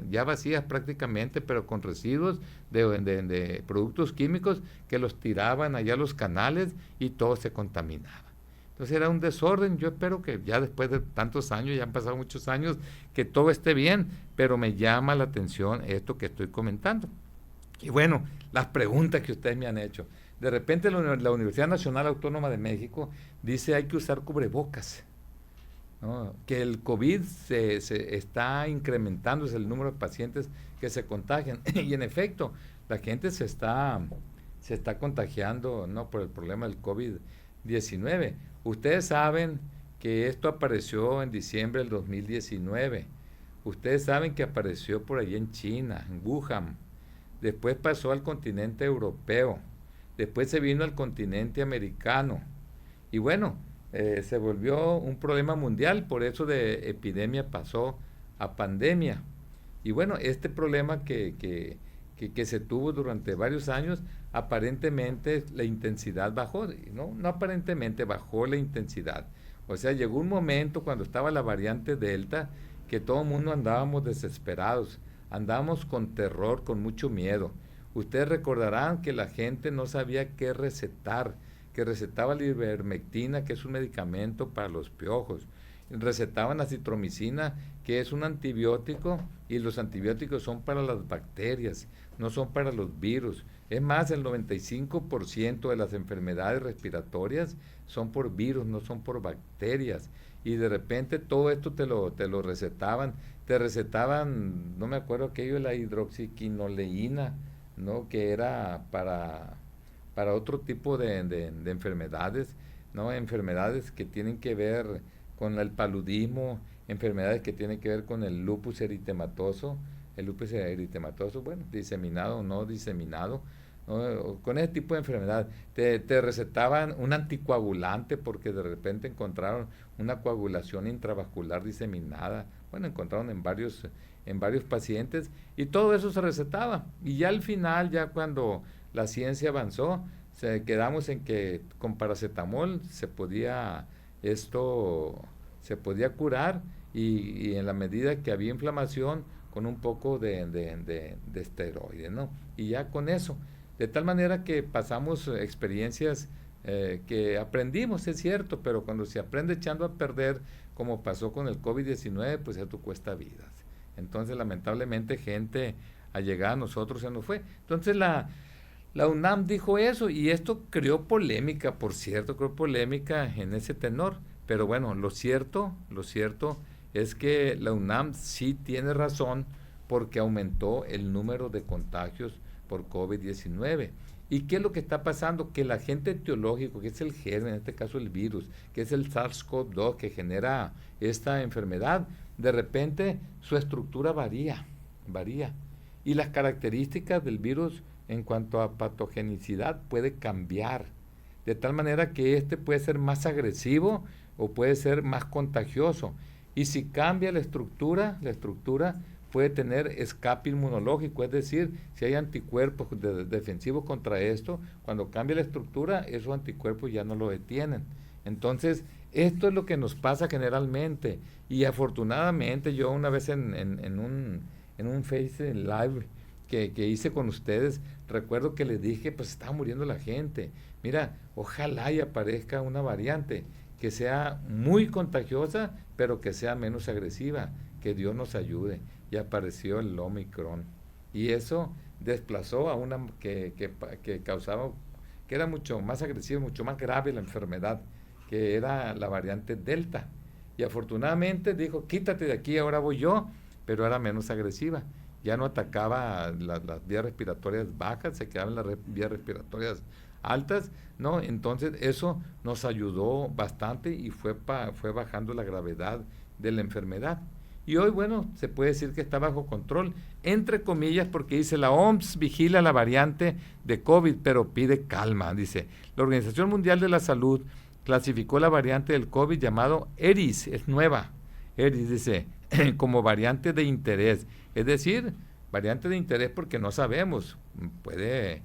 ya vacías prácticamente, pero con residuos de productos químicos que los tiraban allá a los canales y todo se contaminaba. Entonces era un desorden. Yo espero que ya después de tantos años, ya han pasado muchos años, que todo esté bien, pero me llama la atención esto que estoy comentando. Y bueno, las preguntas que ustedes me han hecho. De repente la Universidad Nacional Autónoma de México dice hay que usar cubrebocas, ¿no? Que el COVID se está incrementando, es el número de pacientes que se contagian. Y en efecto, la gente se está contagiando, ¿no? Por el problema del COVID-19. Ustedes saben que esto apareció en diciembre del 2019. Ustedes saben que apareció por allí en China, en Wuhan. Después pasó al continente europeo. Después se vino al continente americano. Y bueno, se volvió un problema mundial, por eso de epidemia pasó a pandemia. Y bueno, este problema que se tuvo durante varios años, aparentemente la intensidad bajó, ¿no? No aparentemente, bajó la intensidad. O sea, llegó un momento cuando estaba la variante Delta que todo el mundo andábamos desesperados, andábamos con terror, con mucho miedo. Ustedes recordarán que la gente no sabía qué recetar, que recetaba la ivermectina, que es un medicamento para los piojos. Recetaban acitromicina, que es un antibiótico, y los antibióticos son para las bacterias, no son para los virus. Es más, el 95% de las enfermedades respiratorias son por virus, no son por bacterias. Y de repente todo esto te lo recetaban. Te recetaban, no me acuerdo aquello, la hidroxiquinoleína, ¿no? Que era para otro tipo de enfermedades, ¿no? Enfermedades que tienen que ver con el paludismo, enfermedades que tienen que ver con el lupus eritematoso, bueno, diseminado o no diseminado, ¿no? Con ese tipo de enfermedad. Te recetaban un anticoagulante porque de repente encontraron una coagulación intravascular diseminada. Bueno, encontraron en varios pacientes, y todo eso se recetaba. Y ya al final, ya cuando la ciencia avanzó, quedamos en que con paracetamol se podía curar, y en la medida que había inflamación, con un poco de esteroide, ¿no? Y ya con eso, de tal manera que pasamos experiencias que aprendimos, es cierto, pero cuando se aprende echando a perder, como pasó con el COVID-19, pues esto cuesta vidas. Entonces, lamentablemente, gente allegada a nosotros se nos fue. Entonces, la UNAM dijo eso, y esto creó polémica, por cierto, creó polémica en ese tenor. Pero bueno, lo cierto es que la UNAM sí tiene razón, porque aumentó el número de contagios por COVID-19. ¿Y qué es lo que está pasando? Que el agente etiológico, que es el germen, en este caso el virus, que es el SARS-CoV-2 que genera esta enfermedad, de repente su estructura varía. Y las características del virus en cuanto a patogenicidad puede cambiar, de tal manera que este puede ser más agresivo o puede ser más contagioso. Y si cambia la estructura puede tener escape inmunológico, es decir, si hay anticuerpos defensivos contra esto, cuando cambia la estructura, esos anticuerpos ya no lo detienen. Entonces, esto es lo que nos pasa generalmente. Y afortunadamente, yo una vez en un Face Live que hice con ustedes, recuerdo que les dije, pues estaba muriendo la gente. Mira, ojalá y aparezca una variante que sea muy contagiosa, pero que sea menos agresiva. Que Dios nos ayude. Y apareció el Omicron. Y eso desplazó a una que causaba, que era mucho más agresiva, mucho más grave la enfermedad, que era la variante Delta. Y afortunadamente dijo, quítate de aquí, ahora voy yo, pero era menos agresiva. Ya no atacaba las vías respiratorias bajas, se quedaban las vías respiratorias altas, ¿no? Entonces eso nos ayudó bastante y fue bajando la gravedad de la enfermedad. Y hoy, bueno, se puede decir que está bajo control, entre comillas, porque dice la OMS vigila la variante de COVID, pero pide calma. Dice, la Organización Mundial de la Salud clasificó la variante del COVID llamado ERIS, es nueva. ERIS dice, como variante de interés. Es decir, variante de interés porque no sabemos, puede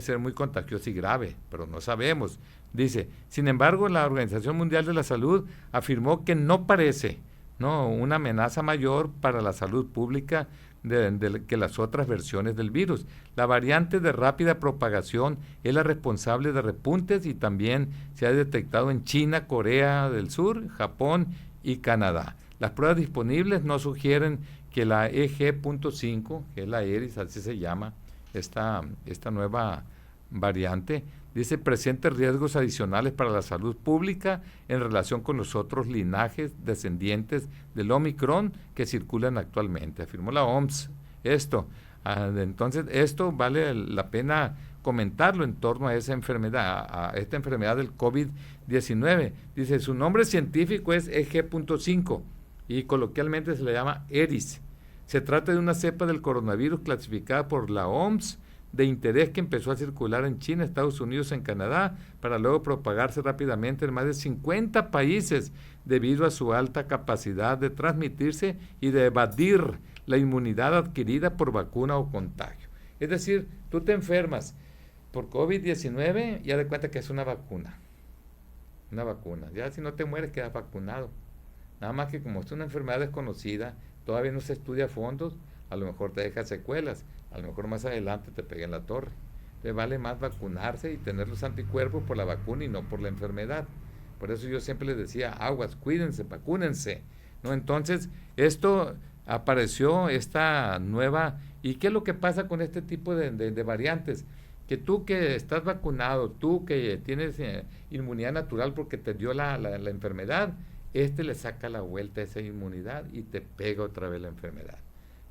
ser muy contagiosa y grave, pero no sabemos. Dice, sin embargo, la Organización Mundial de la Salud afirmó que no parece una amenaza mayor para la salud pública que las otras versiones del virus. La variante de rápida propagación es la responsable de repuntes y también se ha detectado en China, Corea del Sur, Japón y Canadá. Las pruebas disponibles no sugieren que la EG.5, que es la ERIS, así se llama, esta nueva variante, dice, presenta riesgos adicionales para la salud pública en relación con los otros linajes descendientes del Omicron que circulan actualmente, afirmó la OMS. Entonces, esto vale la pena comentarlo en torno a esta enfermedad del COVID-19. Dice, su nombre científico es EG.5 y coloquialmente se le llama ERIS. Se trata de una cepa del coronavirus clasificada por la OMS de interés que empezó a circular en China, Estados Unidos, en Canadá, para luego propagarse rápidamente en más de 50 países debido a su alta capacidad de transmitirse y de evadir la inmunidad adquirida por vacuna o contagio. Es decir, tú te enfermas por COVID-19 y haz de cuenta que es una vacuna. Una vacuna. Ya si no te mueres, quedas vacunado. Nada más que como es una enfermedad desconocida, todavía no se estudia a fondo, a lo mejor te deja secuelas, a lo mejor más adelante te pega en la torre. Entonces vale más vacunarse y tener los anticuerpos por la vacuna y no por la enfermedad. Por eso yo siempre les decía, aguas, cuídense, vacúnense, ¿no? Entonces, esto apareció, esta nueva, ¿y qué es lo que pasa con este tipo de variantes? Que tú que estás vacunado, tú que tienes inmunidad natural porque te dio la enfermedad, le saca la vuelta a esa inmunidad y te pega otra vez la enfermedad.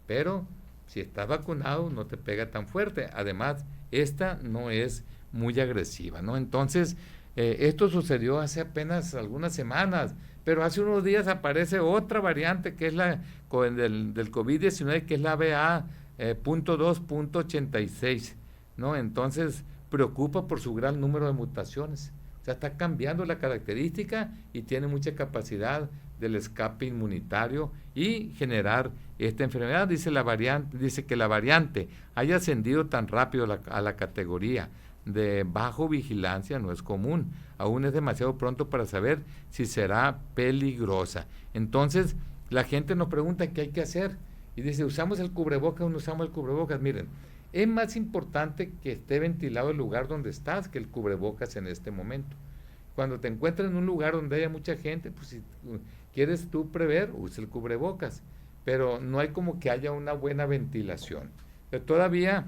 Pero si estás vacunado no te pega tan fuerte. Además, esta no es muy agresiva, ¿no? Entonces, esto sucedió hace apenas algunas semanas, pero hace unos días aparece otra variante que es la del COVID-19, que es la BA.2.86, ¿no? Entonces, preocupa por su gran número de mutaciones. O sea, está cambiando la característica y tiene mucha capacidad del escape inmunitario y generar esta enfermedad. Dice que la variante haya ascendido tan rápido a la categoría de bajo vigilancia no es común. Aún es demasiado pronto para saber si será peligrosa. Entonces, la gente nos pregunta qué hay que hacer. Y dice, ¿usamos el cubrebocas o no usamos el cubrebocas? Miren, es más importante que esté ventilado el lugar donde estás que el cubrebocas en este momento. Cuando te encuentras en un lugar donde haya mucha gente, pues si quieres tú prever, usa el cubrebocas. Pero no hay como que haya una buena ventilación. Pero todavía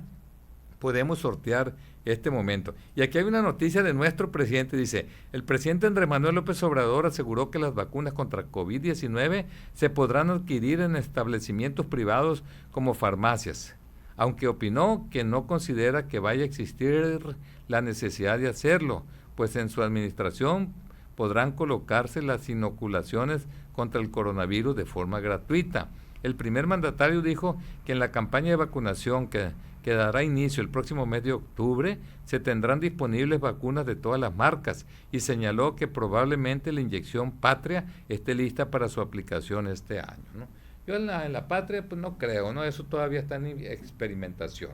podemos sortear este momento. Y aquí hay una noticia de nuestro presidente, dice, el presidente Andrés Manuel López Obrador aseguró que las vacunas contra COVID-19 se podrán adquirir en establecimientos privados como farmacias, aunque opinó que no considera que vaya a existir la necesidad de hacerlo, pues en su administración podrán colocarse las inoculaciones contra el coronavirus de forma gratuita. El primer mandatario dijo que en la campaña de vacunación que dará inicio el próximo mes de octubre se tendrán disponibles vacunas de todas las marcas y señaló que probablemente la inyección Patria esté lista para su aplicación este año, ¿no? Yo en la Patria pues no creo, ¿no? Eso todavía está en experimentación,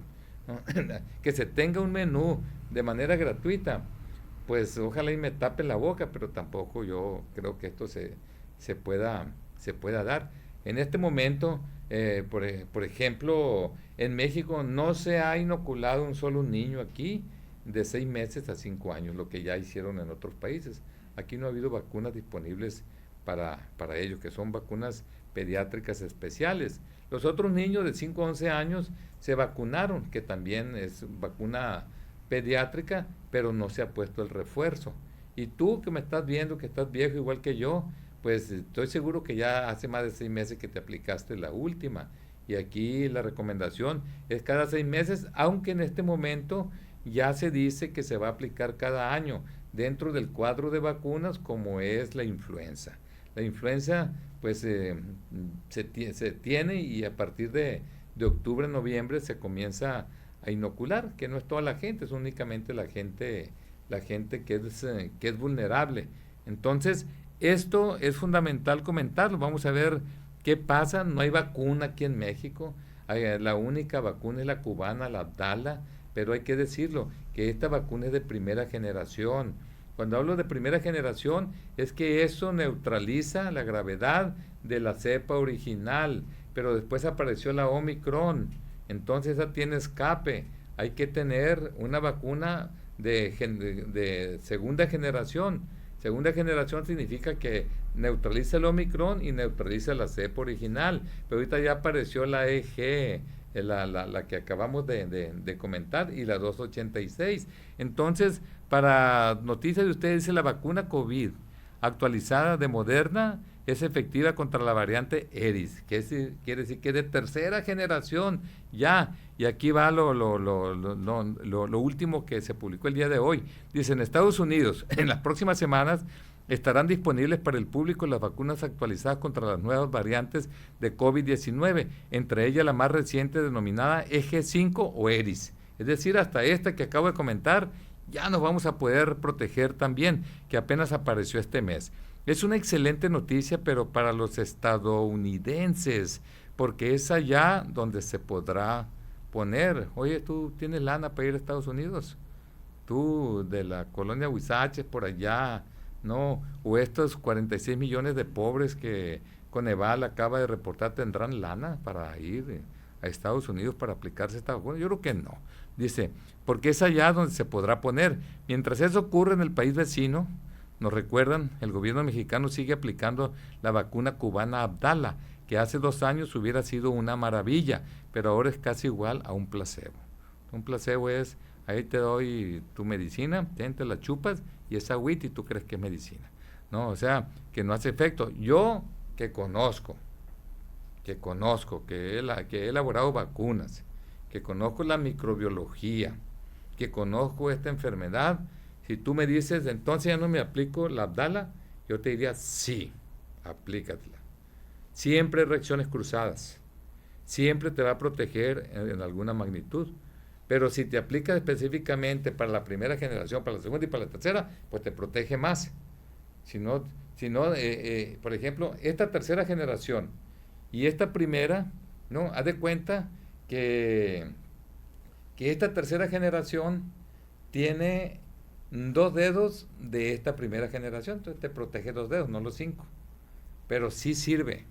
¿no? Que se tenga un menú de manera gratuita, pues ojalá y me tape la boca, pero tampoco yo creo que esto se pueda dar. En este momento, por ejemplo, en México no se ha inoculado un solo niño aquí de 6 meses a 5 años, lo que ya hicieron en otros países. Aquí no ha habido vacunas disponibles para ellos, que son vacunas pediátricas especiales. Los otros niños de 5 a 11 años se vacunaron, que también es vacuna pediátrica, pero no se ha puesto el refuerzo. Y tú que me estás viendo, que estás viejo igual que yo, pues estoy seguro que ya hace más de 6 meses que te aplicaste la última. Y aquí la recomendación es cada 6 meses, aunque en este momento ya se dice que se va a aplicar cada año dentro del cuadro de vacunas como es la influenza. La influenza pues se tiene y a partir de octubre, noviembre se comienza a inocular, que no es toda la gente, es únicamente la gente que es vulnerable. Entonces, esto es fundamental comentarlo. Vamos a ver qué pasa. No hay vacuna aquí en México. La única vacuna es la cubana, la Abdala, pero hay que decirlo, que esta vacuna es de primera generación. Cuando hablo de primera generación, es que eso neutraliza la gravedad de la cepa original, pero después apareció la Omicron, entonces esa tiene escape. Hay que tener una vacuna de segunda generación. Segunda generación significa que neutraliza el Omicron y neutraliza la cepa original, pero ahorita ya apareció la EG, la que acabamos de comentar, y la 286. Entonces, para noticias de ustedes, dice la vacuna COVID actualizada de Moderna es efectiva contra la variante Eris, que quiere decir que es de tercera generación ya. Y aquí va lo último que se publicó el día de hoy. Dice, en Estados Unidos, en las próximas semanas, estarán disponibles para el público las vacunas actualizadas contra las nuevas variantes de COVID-19, entre ellas la más reciente denominada EG5 o ERIS. Es decir, hasta esta que acabo de comentar, ya nos vamos a poder proteger también, que apenas apareció este mes. Es una excelente noticia, pero para los estadounidenses, porque es allá donde se podrá poner. Oye, ¿tú tienes lana para ir a Estados Unidos? Tú de la colonia Huizaches por allá, ¿no? O estos 46 millones de pobres que Coneval acaba de reportar, ¿tendrán lana para ir a Estados Unidos para aplicarse esta vacuna? Yo creo que no. Dice, porque es allá donde se podrá poner. Mientras eso ocurre en el país vecino, nos recuerdan, el gobierno mexicano sigue aplicando la vacuna cubana Abdala, que hace 2 años hubiera sido una maravilla, pero ahora es casi igual a un placebo. Un placebo es, ahí te doy tu medicina, te la chupas y es agüita y tú crees que es medicina. No, o sea, que no hace efecto. Yo que conozco, que he elaborado vacunas, que conozco la microbiología, que conozco esta enfermedad, si tú me dices, entonces ya no me aplico la Abdala, yo te diría, sí, aplícatela. Siempre hay reacciones cruzadas, siempre te va a proteger en alguna magnitud, pero si te aplicas específicamente para la primera generación, para la segunda y para la tercera, pues te protege más. Si no, por ejemplo, esta tercera generación y esta primera, ¿no? Haz de cuenta que esta tercera generación tiene 2 dedos de esta primera generación, entonces te protege 2 dedos, no los 5. Pero sí sirve,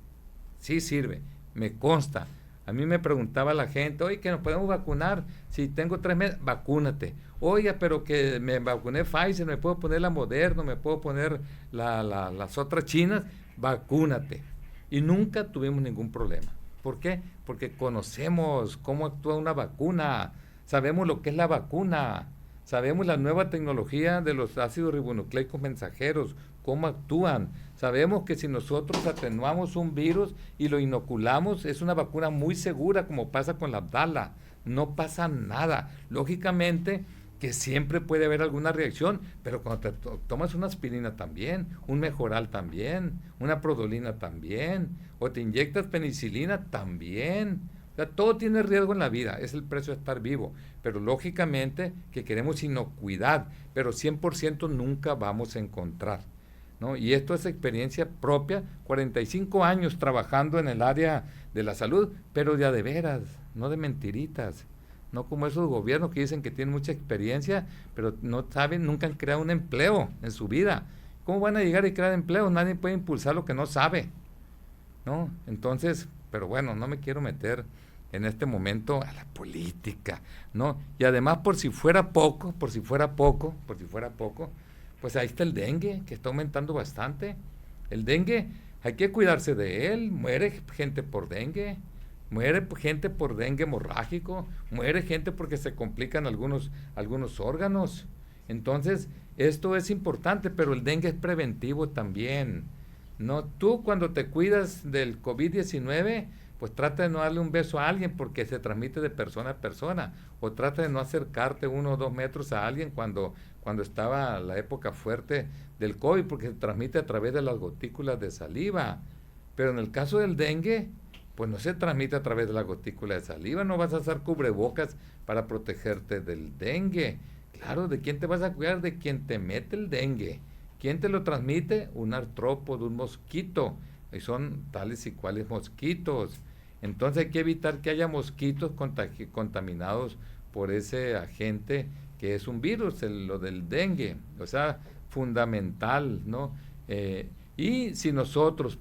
me consta. A mí me preguntaba la gente, oye, que nos podemos vacunar, si tengo 3 meses, vacúnate. Oye, pero que me vacuné Pfizer, me puedo poner la Moderna, me puedo poner las otras chinas, vacúnate. Y nunca tuvimos ningún problema. ¿Por qué? Porque conocemos cómo actúa una vacuna, sabemos lo que es la vacuna, sabemos la nueva tecnología de los ácidos ribonucleicos mensajeros, cómo actúan. Sabemos que si nosotros atenuamos un virus y lo inoculamos, es una vacuna muy segura, como pasa con la Abdala. No pasa nada. Lógicamente que siempre puede haber alguna reacción, pero cuando te tomas una aspirina también, un Mejoral también, una Prodolina también, o te inyectas penicilina también. O sea, todo tiene riesgo en la vida, es el precio de estar vivo, pero lógicamente que queremos inocuidad, pero 100% nunca vamos a encontrar, ¿no? Y esto es experiencia propia, 45 años trabajando en el área de la salud, pero de veras, no de mentiritas, no como esos gobiernos que dicen que tienen mucha experiencia, pero no saben, nunca han creado un empleo en su vida. ¿Cómo van a llegar y crear empleo? Nadie puede impulsar lo que no sabe. ¿no? Entonces, pero bueno, no me quiero meter en este momento a la política, ¿no? Y además, por si fuera poco, pues ahí está el dengue, que está aumentando bastante. El dengue, hay que cuidarse de él, muere gente por dengue, muere gente por dengue hemorrágico, muere gente porque se complican algunos órganos. Entonces, esto es importante, pero el dengue es preventivo también. No, tú cuando te cuidas del COVID-19, pues trata de no darle un beso a alguien porque se transmite de persona a persona. O trata de no acercarte 1 o 2 metros a alguien cuando estaba la época fuerte del COVID, porque se transmite a través de las gotículas de saliva. Pero en el caso del dengue, pues no se transmite a través de la gotícula de saliva. No vas a usar cubrebocas para protegerte del dengue. Claro, ¿de quién te vas a cuidar? De quien te mete el dengue. ¿Quién te lo transmite? Un artrópodo, un mosquito. Y son tales y cuales mosquitos. Entonces hay que evitar que haya mosquitos contaminados por ese agente que es un virus, lo del dengue. O sea, fundamental, ¿no? Y si nosotros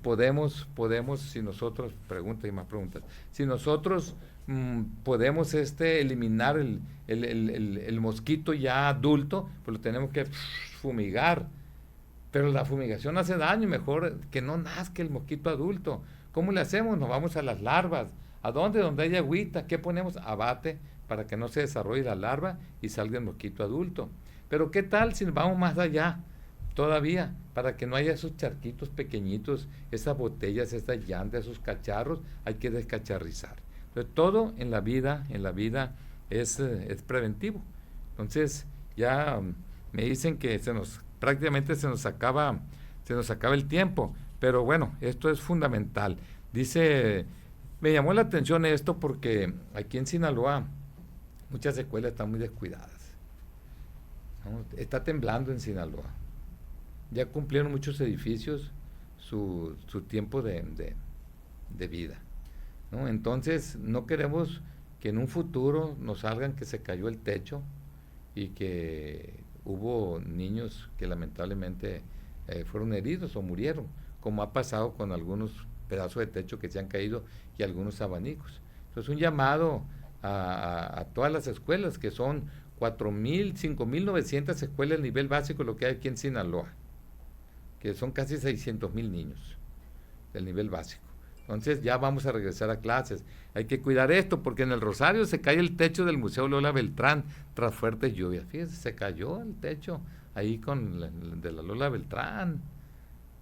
si nosotros, preguntas y más preguntas, si nosotros podemos eliminar el mosquito ya adulto, pues lo tenemos que fumigar. Pero la fumigación hace daño, mejor que no nazca el mosquito adulto. ¿Cómo le hacemos? Nos vamos a las larvas. ¿A dónde? Donde hay agüita. ¿Qué ponemos? Abate para que no se desarrolle la larva y salga el mosquito adulto. Pero ¿qué tal si vamos más allá? Todavía, para que no haya esos charquitos pequeñitos, esas botellas, esas llantas, esos cacharros, hay que descacharrizar. Entonces, todo en la vida es preventivo. Entonces, ya me dicen que prácticamente se nos acaba el tiempo, pero bueno, esto es fundamental. Dice, me llamó la atención esto porque aquí en Sinaloa muchas escuelas están muy descuidadas, ¿no? Está temblando en Sinaloa. Ya cumplieron muchos edificios su tiempo de vida, ¿no? Entonces, no queremos que en un futuro nos salgan que se cayó el techo y que hubo niños que lamentablemente fueron heridos o murieron, como ha pasado con algunos pedazos de techo que se han caído y algunos abanicos. Entonces, un llamado a todas las escuelas, que son 4,000, 5,900 escuelas de nivel básico, lo que hay aquí en Sinaloa, que son casi 600,000 niños del nivel básico. Entonces ya vamos a regresar a clases. Hay que cuidar esto porque en el Rosario se cae el techo del Museo Lola Beltrán tras fuertes lluvias. Fíjense, se cayó el techo ahí de la Lola Beltrán.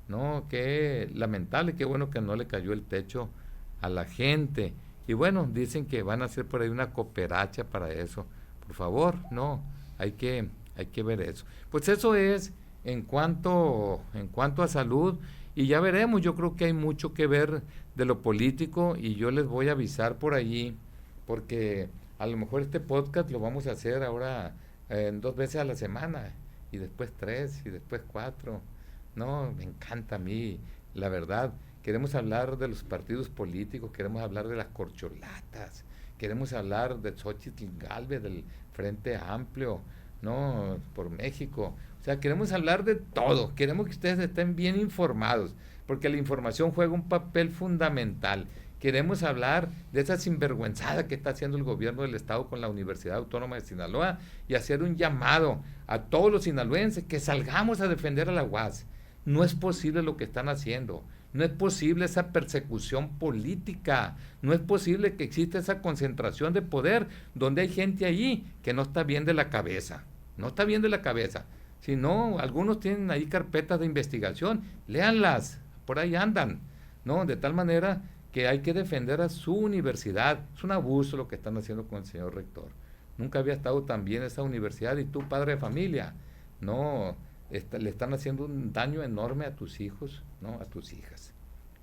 No, qué lamentable, qué bueno que no le cayó el techo a la gente. Y bueno, dicen que van a hacer por ahí una cooperacha para eso. Por favor, no, hay que ver eso. Pues eso es en cuanto a salud. Y ya veremos, yo creo que hay mucho que ver de lo político y yo les voy a avisar por allí, porque a lo mejor este podcast lo vamos a hacer ahora 2 veces a la semana, y después 3, y después 4. No, me encanta a mí, la verdad. Queremos hablar de los partidos políticos, queremos hablar de las corcholatas, queremos hablar de Xóchitl Gálvez, del Frente Amplio, ¿no? Por México. O sea, queremos hablar de todo, queremos que ustedes estén bien informados, porque la información juega un papel fundamental. Queremos hablar de esa sinvergüenzada que está haciendo el gobierno del Estado con la Universidad Autónoma de Sinaloa y hacer un llamado a todos los sinaloenses que salgamos a defender a la UAS. No es posible lo que están haciendo, no es posible esa persecución política, no es posible que exista esa concentración de poder donde hay gente allí que no está bien de la cabeza, no está bien de la cabeza. Si no, algunos tienen ahí carpetas de investigación, léanlas, por ahí andan, ¿no? De tal manera que hay que defender a su universidad. Es un abuso lo que están haciendo con el señor rector. Nunca había estado tan bien esa universidad y tú, padre de familia, no, le están haciendo un daño enorme a tus hijos, ¿no? A tus hijas.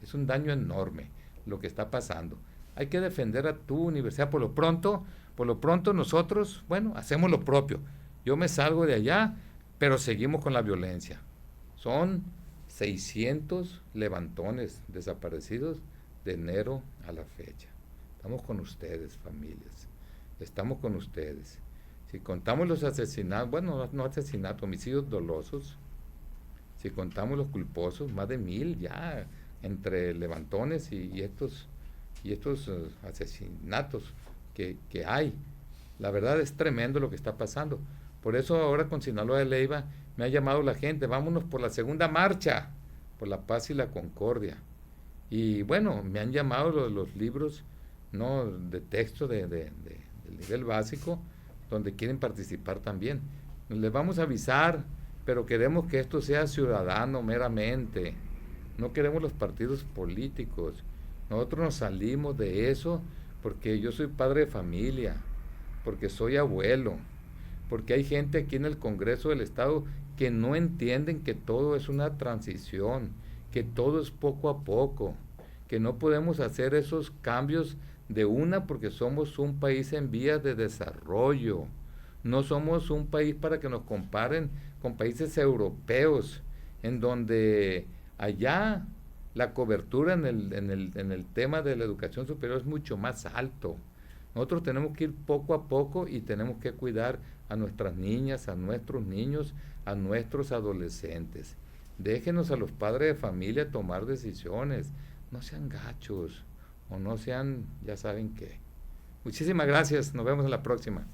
Es un daño enorme lo que está pasando. Hay que defender a tu universidad. Por lo pronto nosotros, bueno, hacemos lo propio. Yo me salgo de allá, pero seguimos con la violencia. Son 600 levantones desaparecidos de enero a la fecha. Estamos con ustedes, familias. Estamos con ustedes. Si contamos los asesinatos, bueno, no asesinatos, homicidios dolosos, si contamos los culposos, más de 1,000 ya, entre levantones y estos asesinatos que hay. La verdad es tremendo lo que está pasando. Por eso ahora con Sinaloa de Leiva me ha llamado la gente, vámonos por la segunda marcha, por la paz y la concordia. Y bueno, me han llamado los libros, ¿no?, de texto del nivel básico, donde quieren participar también. Les vamos a avisar, pero queremos que esto sea ciudadano meramente. No queremos los partidos políticos. Nosotros nos salimos de eso porque yo soy padre de familia, porque soy abuelo, porque hay gente aquí en el Congreso del Estado que no entienden que todo es una transición, que todo es poco a poco, que no podemos hacer esos cambios de una porque somos un país en vías de desarrollo. No somos un país para que nos comparen con países europeos, en donde allá la cobertura en el tema de la educación superior es mucho más alto. Nosotros tenemos que ir poco a poco y tenemos que cuidar a nuestras niñas, a nuestros niños, a nuestros adolescentes. Déjenos a los padres de familia tomar decisiones. No sean gachos o no sean, ya saben qué. Muchísimas gracias. Nos vemos en la próxima.